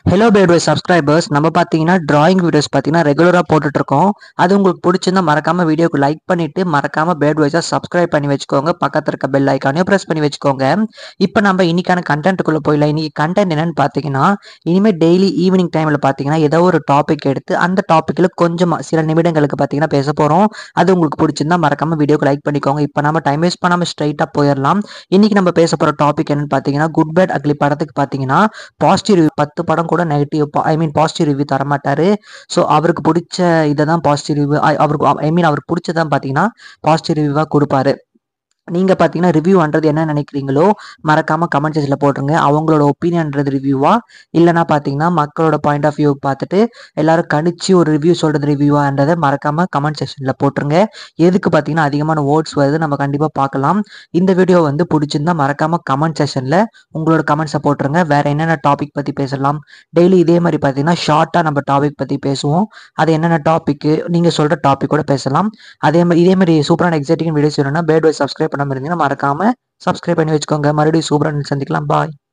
Hello பேட்வே subscribers, நம்ம பார்த்தீங்கன்னா drawing videos பார்த்தீங்கன்னா ரெகுலராக போட்டுட்டு இருக்கோம். அது உங்களுக்கு பிடிச்சிருந்தா மறக்காம வீடியோக்கு லைக் பண்ணிட்டு மறக்காம பேட்வேஸை சப்ஸ்கிரைப் பண்ணி வச்சுக்கோங்க. பக்கத்துல இருக்க பெல் ஐக்கானையும் ப்ரெஸ் பண்ணி வச்சுக்கோங்க. இப்போ நம்ம இன்னைக்கான கண்டென்ட்டுக்குள்ள போயிடலாம். இன்னைக்கு கண்டென்ட் என்னன்னு பார்த்தீங்கன்னா, இனிமேல் டெய்லி ஈவினிங் டைம்ல பார்த்தீங்கன்னா ஏதோ ஒரு டாபிக் எடுத்து அந்த டாபிக்ல கொஞ்சமா சில நிமிடங்களுக்கு பார்த்தீங்கன்னா பேச போறோம். அது உங்களுக்கு பிடிச்சிருந்தா மறக்காம வீடியோக்கு லைக் பண்ணிக்கோங்க. இப்போ நம்ம டைம் வேஸ்ட் பண்ணாம ஸ்ட்ரைட்டா போயிடலாம். இன்னைக்கு நம்ம பேச போற டாபிக் என்னன்னு பார்த்தீங்கன்னா, குட் பேட் அக்லி படத்துக்கு பார்த்தீங்கன்னா பாசிட்டிவ் ரிவ்யூ 10 படம் கூட நெகட்டிவ் பாசிட்டிவ் ரிவ்யூ தர மாட்டாரு. ஸோ அவருக்கு பிடிச்ச இதை தான் பாசிட்டிவ் ரிவ்யூ அவருக்கு அவருக்கு பிடிச்சதான் பார்த்தீங்கன்னா பாசிட்டிவ் ரிவ்யூவாக கொடுப்பாரு. நீங்க பார்த்தீங்கன்னா ரிவ்யூ பண்றது என்ன நினைக்கிறீங்களோ மறக்காம கமெண்ட் செக்ஷன்ல போட்டுருங்க. அவங்களோட ஒப்பீனியன்றது ரிவ்யூவா இல்லைன்னா பார்த்தீங்கன்னா மக்களோட பாயிண்ட் ஆஃப் வியூ பார்த்துட்டு எல்லாரும் கணிச்சு ஒரு ரிவ்யூ சொல்றது ரிவ்யூவான்றதை மறக்காம கமெண்ட் செக்ஷன்ல போட்டுருங்க. எதுக்கு பார்த்தீங்கன்னா அதிகமான வேர்ட்ஸ் வருது, நம்ம கண்டிப்பாக பார்க்கலாம். இந்த வீடியோ வந்து பிடிச்சிருந்தா மறக்காம கமெண்ட் செக்ஷன்ல உங்களோட கமெண்ட்ஸை போட்டுருங்க. வேற என்னென்ன டாபிக் பத்தி பேசலாம், டெய்லி இதே மாதிரி பார்த்தீங்கன்னா ஷார்ட்டா நம்ம டாபிக் பத்தி பேசுவோம். அது என்னென்ன டாபிக் நீங்க சொல்ற டாபிக் கூட பேசலாம். இதே மாதிரி சூப்பரான எக்ஸைட்டிங் வீடியோஸ் வேணும்னா பேட்வே சப்ஸ்கிரைப் பண்ணாம இருந்தீங்கன்னா மறக்காம சப்ஸ்கிரைப் பண்ணி வச்சுக்கோங்க. மறுபடியும் சூப்பரான சந்திக்கலாம். பாய்.